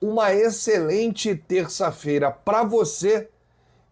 Uma excelente terça-feira para você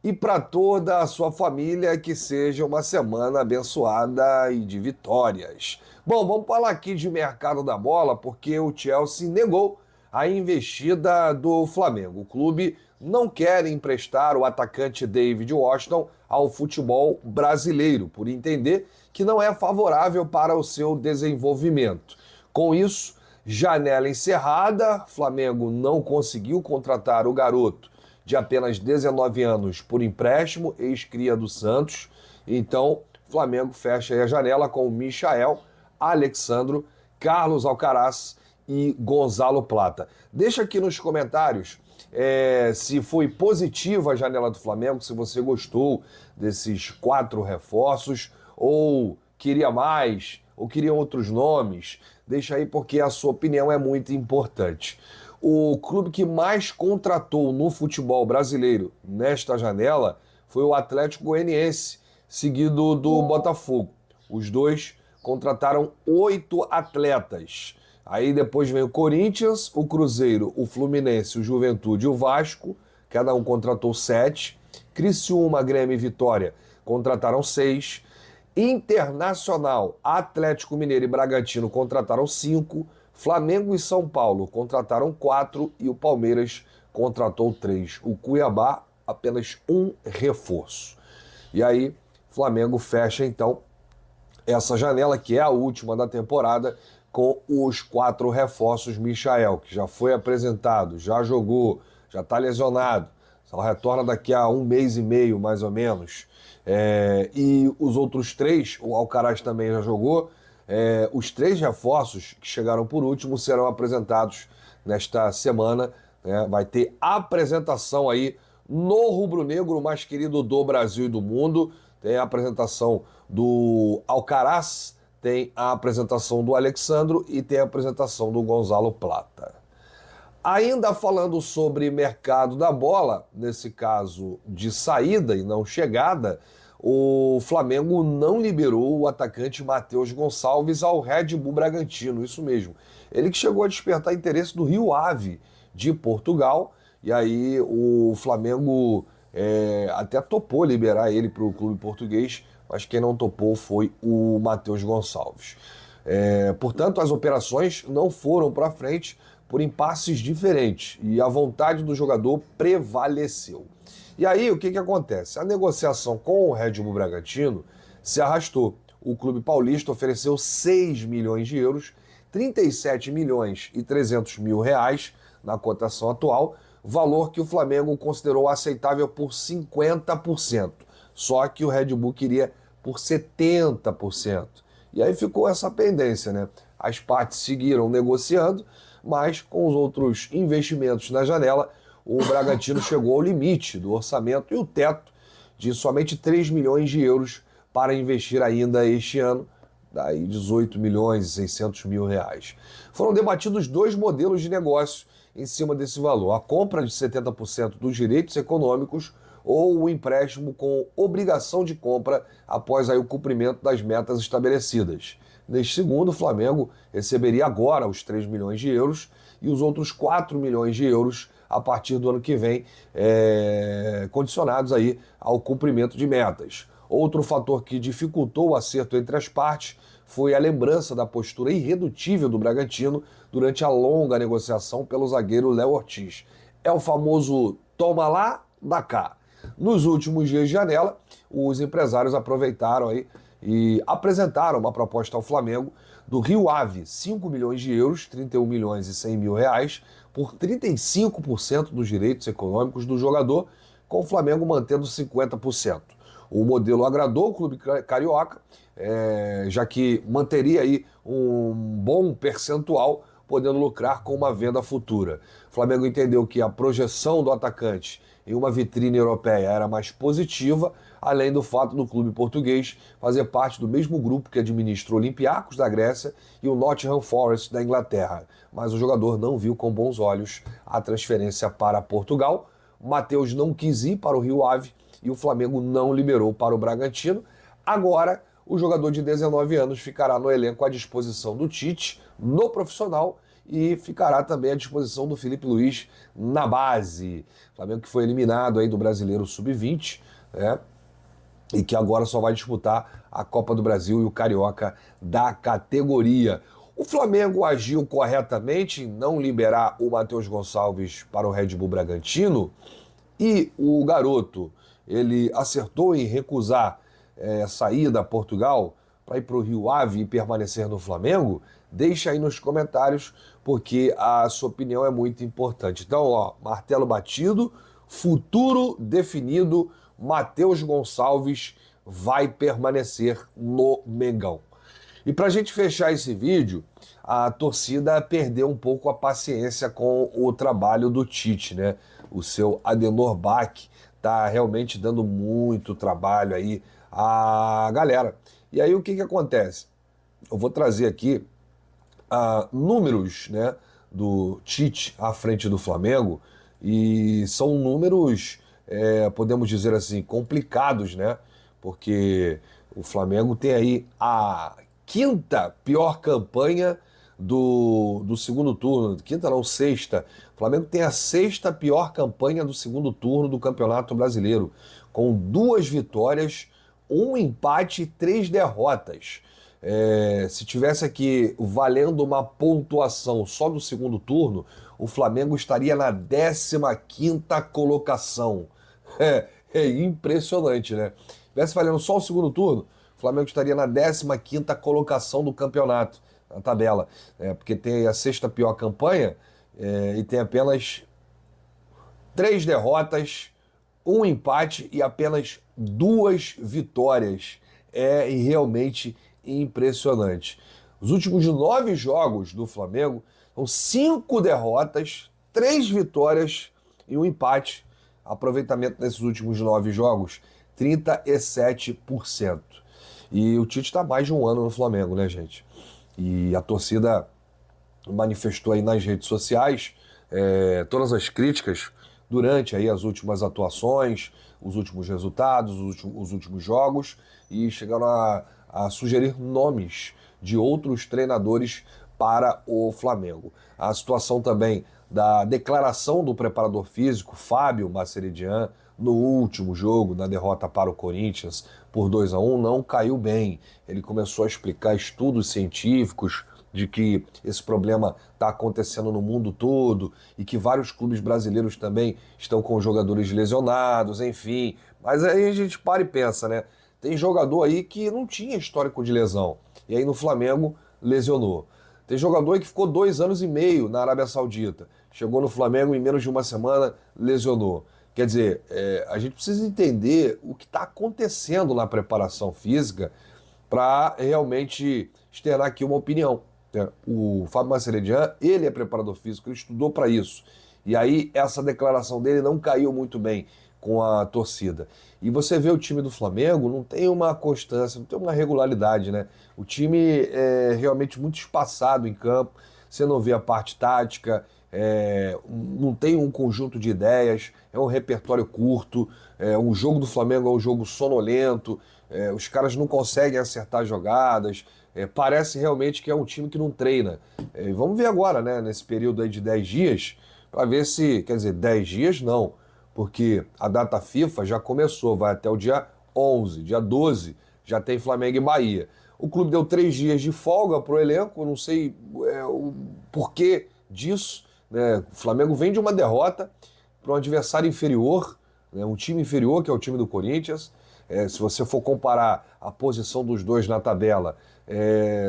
e para toda a sua família, que seja uma semana abençoada e de vitórias. Bom, vamos falar aqui de mercado da bola, porque o Chelsea negou a investida do Flamengo. O clube não quer emprestar o atacante David Washington ao futebol brasileiro, por entender que não é favorável para o seu desenvolvimento. Com isso, janela encerrada, Flamengo não conseguiu contratar o garoto de apenas 19 anos por empréstimo, ex-cria do Santos. Então, Flamengo fecha aí a janela com o Michael, Alexandro, Carlos Alcaraz e Gonzalo Plata. Deixa aqui nos comentários se foi positiva a janela do Flamengo, se você gostou desses 4 reforços, ou queria mais, ou queria outros nomes. Deixa aí porque a sua opinião é muito importante. O clube que mais contratou no futebol brasileiro nesta janela foi o Atlético Goianiense, seguido do Botafogo. Os dois contrataram 8 atletas. Aí depois vem o Corinthians, o Cruzeiro, o Fluminense, o Juventude e o Vasco. Cada um contratou 7. Criciúma, Grêmio e Vitória contrataram 6. Internacional, Atlético Mineiro e Bragantino contrataram 5. Flamengo e São Paulo contrataram 4 e o Palmeiras contratou 3. O Cuiabá, apenas 1 reforço. E aí, Flamengo fecha então essa janela, que é a última da temporada, com os 4 reforços. Michael, que já foi apresentado, já jogou, já está lesionado, só retorna daqui a 1 mês e meio, mais ou menos. E os outros 3, o Alcaraz também já jogou. Os 3 reforços que chegaram por último serão apresentados nesta semana. Vai ter apresentação aí no rubro-negro mais querido do Brasil e do mundo. Tem a apresentação do Alcaraz, tem a apresentação do Alexandro e tem a apresentação do Gonzalo Plata. Ainda falando sobre mercado da bola, nesse caso de saída e não chegada, o Flamengo não liberou o atacante Matheus Gonçalves ao Red Bull Bragantino, isso mesmo. Ele que chegou a despertar interesse do Rio Ave, de Portugal, e aí o Flamengo até topou liberar ele para o clube português, mas quem não topou foi o Matheus Gonçalves. Portanto, as operações não foram para frente por impasses diferentes e a vontade do jogador prevaleceu. E aí, o que acontece? A negociação com o Red Bull Bragantino se arrastou. O clube paulista ofereceu 6 milhões de euros, 37 milhões e 300 mil reais na cotação atual, valor que o Flamengo considerou aceitável por 50%. Só que o Red Bull queria por 70%. E aí ficou essa pendência, né? As partes seguiram negociando, mas com os outros investimentos na janela, o Bragantino chegou ao limite do orçamento e o teto de somente 3 milhões de euros para investir ainda este ano, daí 18 milhões e 600 mil reais. Foram debatidos 2 modelos de negócio em cima desse valor: a compra de 70% dos direitos econômicos ou o empréstimo com obrigação de compra após aí o cumprimento das metas estabelecidas. Neste segundo, o Flamengo receberia agora os 3 milhões de euros e os outros 4 milhões de euros a partir do ano que vem, condicionados aí ao cumprimento de metas. Outro fator que dificultou o acerto entre as partes foi a lembrança da postura irredutível do Bragantino durante a longa negociação pelo zagueiro Léo Ortiz. É o famoso toma lá, dá cá. Nos últimos dias de janela, os empresários aproveitaram aí e apresentaram uma proposta ao Flamengo do Rio Ave, 5 milhões de euros, 31 milhões e 100 mil reais, por 35% dos direitos econômicos do jogador, com o Flamengo mantendo 50%. O modelo agradou o clube carioca, já que manteria aí um bom percentual, podendo lucrar com uma venda futura. O Flamengo entendeu que a projeção do atacante em uma vitrine europeia era mais positiva, além do fato do clube português fazer parte do mesmo grupo que administra o Olympiacos da Grécia e o Nottingham Forest da Inglaterra. Mas o jogador não viu com bons olhos a transferência para Portugal. Matheus não quis ir para o Rio Ave e o Flamengo não liberou para o Bragantino. Agora, o jogador de 19 anos ficará no elenco à disposição do Tite, no profissional, e ficará também à disposição do Felipe Luiz na base. Flamengo que foi eliminado aí do Brasileiro Sub-20, né? E que agora só vai disputar a Copa do Brasil e o Carioca da categoria. O Flamengo agiu corretamente em não liberar o Matheus Gonçalves para o Red Bull Bragantino, e o garoto, ele acertou em recusar sair da Portugal para ir para o Rio Ave e permanecer no Flamengo? Deixa aí nos comentários, porque a sua opinião é muito importante. Então, ó, martelo batido, futuro definido, Matheus Gonçalves vai permanecer no Mengão. E para a gente fechar esse vídeo, a torcida perdeu um pouco a paciência com o trabalho do Tite, né? O seu Adenor Bach tá realmente dando muito trabalho aí à galera. E aí o que acontece? Eu vou trazer aqui números, né, do Tite à frente do Flamengo, e são números, podemos dizer assim, complicados, né? Porque o Flamengo tem aí a quinta pior campanha do segundo turno. Quinta não, sexta. O Flamengo tem a sexta pior campanha do segundo turno do Campeonato Brasileiro, com 2 vitórias, 1 empate e 3 derrotas. Se tivesse aqui valendo uma pontuação só do segundo turno, o Flamengo estaria na 15ª colocação. É impressionante, né? Se tivesse valendo só o segundo turno, o Flamengo estaria na 15ª colocação do campeonato, na tabela. Porque tem a sexta pior campanha e tem apenas 3 derrotas, 1 empate e apenas 2 vitórias. É realmente impressionante. Os últimos 9 jogos do Flamengo são 5 derrotas, 3 vitórias e 1 empate. Aproveitamento nesses últimos 9 jogos, 37%. E o Tite está mais de um ano no Flamengo, né, gente? E a torcida manifestou aí nas redes sociais todas as críticas durante aí as últimas atuações, os últimos resultados, os últimos jogos, e chegaram a sugerir nomes de outros treinadores para o Flamengo. A situação também da declaração do preparador físico, Fábio Masseridian, no último jogo, na derrota para o Corinthians por 2-1, não caiu bem. Ele começou a explicar estudos científicos de que esse problema está acontecendo no mundo todo e que vários clubes brasileiros também estão com jogadores lesionados, enfim. Mas aí a gente para e pensa, né? Tem jogador aí que não tinha histórico de lesão, e aí no Flamengo lesionou. Tem jogador aí que ficou 2 anos e meio na Arábia Saudita, chegou no Flamengo em menos de uma semana, lesionou. Quer dizer, a gente precisa entender o que está acontecendo na preparação física para realmente externar aqui uma opinião. O Fábio Masseridian, ele é preparador físico, ele estudou para isso. E aí essa declaração dele não caiu muito bem com a torcida. E você vê o time do Flamengo, não tem uma constância, não tem uma regularidade, né? O time é realmente muito espaçado em campo, você não vê a parte tática, não tem um conjunto de ideias, é um repertório curto, um jogo do Flamengo é um jogo sonolento, os caras não conseguem acertar jogadas, parece realmente que é um time que não treina. Vamos ver agora, né, nesse período aí de 10 dias, para ver se, quer dizer, 10 dias não, porque a data FIFA já começou, vai até o dia 11, dia 12, já tem Flamengo e Bahia. O clube deu 3 dias de folga para o elenco, eu não sei o porquê disso, né? O Flamengo vem de uma derrota para um adversário inferior, né? Um time inferior, que é o time do Corinthians. Se você for comparar a posição dos dois na tabela,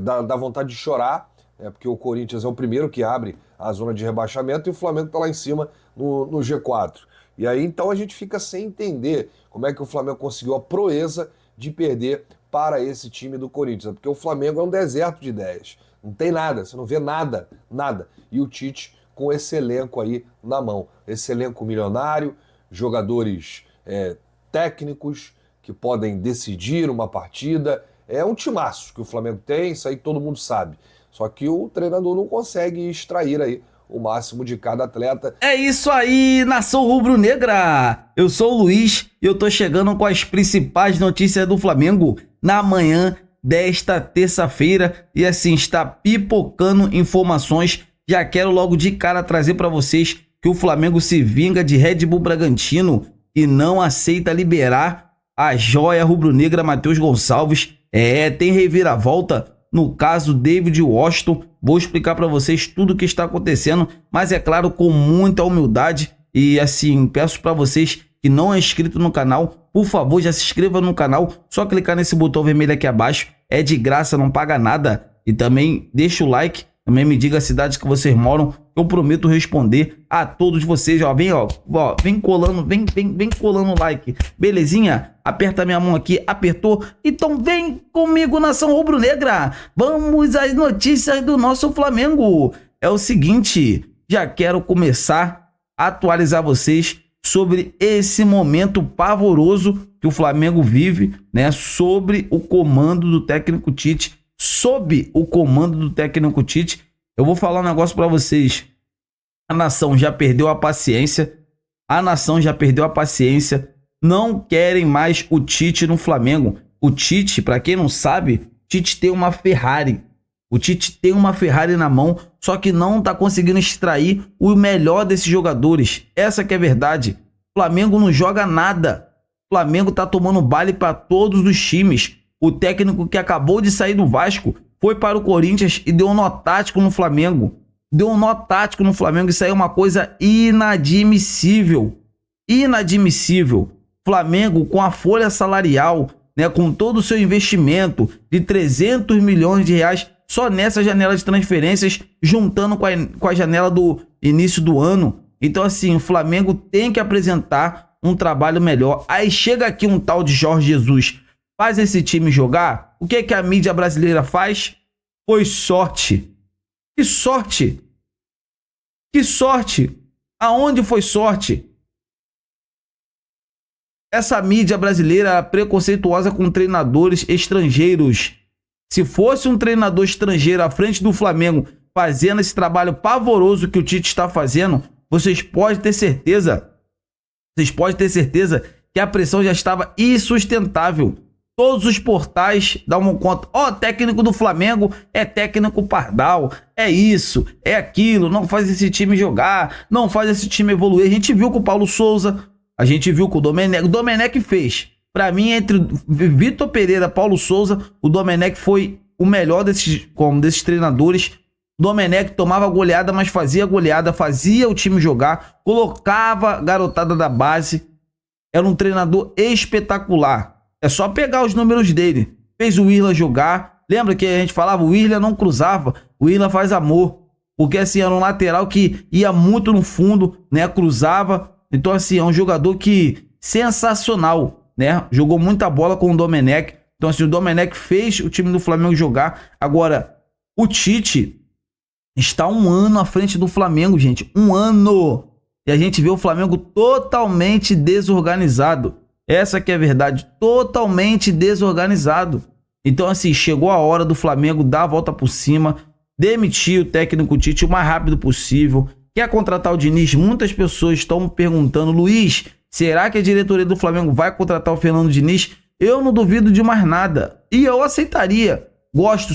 dá vontade de chorar, porque o Corinthians é o primeiro que abre a zona de rebaixamento e o Flamengo está lá em cima no G4. E aí então a gente fica sem entender como é que o Flamengo conseguiu a proeza de perder para esse time do Corinthians, porque o Flamengo é um deserto de ideias, não tem nada, você não vê nada, nada. E o Tite com esse elenco aí na mão, esse elenco milionário, jogadores técnicos que podem decidir uma partida, é um timaço que o Flamengo tem, isso aí todo mundo sabe. Só que o treinador não consegue extrair aí o máximo de cada atleta. É isso aí, nação rubro-negra! Eu sou o Luiz e eu tô chegando com as principais notícias do Flamengo na manhã desta terça-feira, e assim está pipocando informações já quero logo de cara trazer para vocês que o Flamengo se vinga de Red Bull Bragantino e não aceita liberar a joia rubro-negra Matheus Gonçalves. Tem reviravolta no caso David Washington. Vou explicar para vocês tudo o que está acontecendo, mas é claro, com muita humildade. E assim, peço para vocês que não é inscrito no canal, por favor, já se inscreva no canal. Só clicar nesse botão vermelho aqui abaixo, é de graça, não paga nada. E também deixa o like, também me diga a cidade que vocês moram, eu prometo responder a todos vocês. Vem colando, vem colando o like, belezinha? Aperta minha mão aqui, apertou? Então vem comigo, nação rubro-negra. Vamos às notícias do nosso Flamengo. É o seguinte, já quero começar a atualizar vocês sobre esse momento pavoroso que o Flamengo vive, né? Sobre o comando do técnico Tite. Sob o comando do técnico Tite, eu vou falar um negócio para vocês. A nação já perdeu a paciência. Não querem mais o Tite no Flamengo. O Tite, para quem não sabe, Tite tem uma Ferrari. O Tite tem uma Ferrari na mão, só que não está conseguindo extrair o melhor desses jogadores. Essa que é a verdade. O Flamengo não joga nada. O Flamengo está tomando baile para todos os times. O técnico que acabou de sair do Vasco foi para o Corinthians e deu um nó tático no Flamengo. Isso aí é uma coisa inadmissível. Flamengo, com a folha salarial, né, com todo o seu investimento de 300 milhões de reais só nessa janela de transferências, juntando com a janela do início do ano. Então assim, o Flamengo tem que apresentar um trabalho melhor. Aí chega aqui um tal de Jorge Jesus, faz esse time jogar. O que a mídia brasileira faz? Foi sorte. Que sorte? Aonde foi sorte? Essa mídia brasileira preconceituosa com treinadores estrangeiros. Se fosse um treinador estrangeiro à frente do Flamengo fazendo esse trabalho pavoroso que o Tite está fazendo, vocês podem ter certeza que a pressão já estava insustentável. Todos os portais davam conta. Técnico do Flamengo é técnico pardal, é isso, é aquilo, não faz esse time jogar, não faz esse time evoluir. A gente viu com o Paulo Souza, a gente viu com o Domenech. O Domenech fez. Para mim, entre Vitor Pereira e Paulo Souza, o Domenech foi o melhor desses treinadores. O Domenech tomava goleada, mas fazia goleada, fazia o time jogar, colocava a garotada da base. Era um treinador espetacular. É só pegar os números dele. Fez o Isla jogar. Lembra que a gente falava? O Isla não cruzava. O Isla faz amor. Porque assim, era um lateral que ia muito no fundo, né? Cruzava. Então assim, é um jogador que sensacional, né? Jogou muita bola com o Domenech. Então assim, o Domenech fez o time do Flamengo jogar. Agora, o Tite está um ano à frente do Flamengo, gente. Um ano. E a gente vê o Flamengo totalmente desorganizado. Essa que é a verdade, totalmente desorganizado. Então assim, chegou a hora do Flamengo dar a volta por cima, demitir o técnico Tite o mais rápido possível. Quer contratar o Diniz? Muitas pessoas estão perguntando: Luiz, será que a diretoria do Flamengo vai contratar o Fernando Diniz? Eu não duvido de mais nada. E eu aceitaria.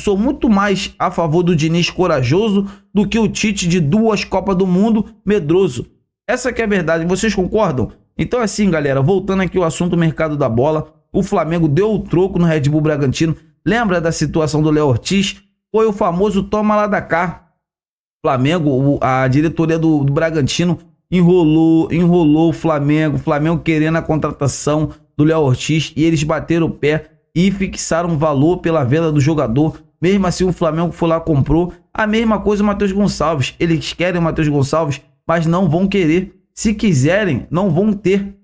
Sou muito mais a favor do Diniz corajoso do que o Tite de 2 Copas do Mundo medroso. Essa que é a verdade, vocês concordam? Então assim, galera, voltando aqui ao assunto do mercado da bola, o Flamengo deu o troco no Red Bull Bragantino. Lembra da situação do Léo Ortiz? Foi o famoso toma lá da cá. Flamengo, a diretoria do Bragantino enrolou o Flamengo querendo a contratação do Léo Ortiz, e eles bateram o pé e fixaram um valor pela venda do jogador. Mesmo assim, o Flamengo foi lá, comprou. A mesma coisa o Matheus Gonçalves. Eles querem o Matheus Gonçalves, mas não vão querer. Se quiserem, não vão ter.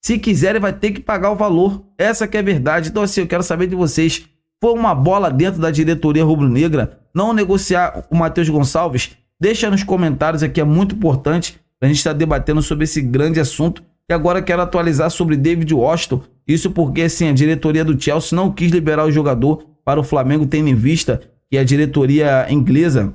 Se quiserem, vai ter que pagar o valor. Essa que é a verdade. Então assim, eu quero saber de vocês. Foi uma bola dentro da diretoria rubro-negra não negociar o Matheus Gonçalves? Deixa nos comentários aqui, é muito importante para a gente estar debatendo sobre esse grande assunto. E agora quero atualizar sobre David Washington. Isso porque assim, a diretoria do Chelsea não quis liberar o jogador para o Flamengo, tendo em vista que a diretoria inglesa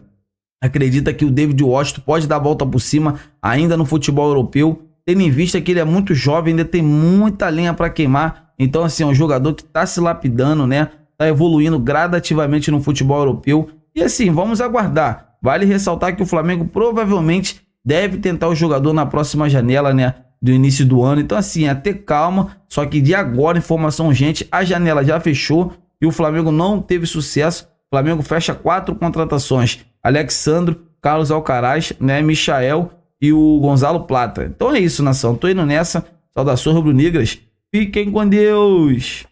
acredita que o David Washington pode dar a volta por cima ainda no futebol europeu, tendo em vista que ele é muito jovem, ainda tem muita lenha para queimar. Então assim, é um jogador que está se lapidando, né? Está evoluindo gradativamente no futebol europeu. E assim, vamos aguardar. Vale ressaltar que o Flamengo provavelmente deve tentar o jogador na próxima janela, né, do início do ano. Então assim, é ter calma, só que de agora, informação urgente, a janela já fechou e o Flamengo não teve sucesso. O Flamengo fecha 4 contratações: Alexandro, Carlos Alcaraz, né, Michael e o Gonzalo Plata. Então é isso, nação. Tô indo nessa. Saudações rubro-negras. Fiquem com Deus.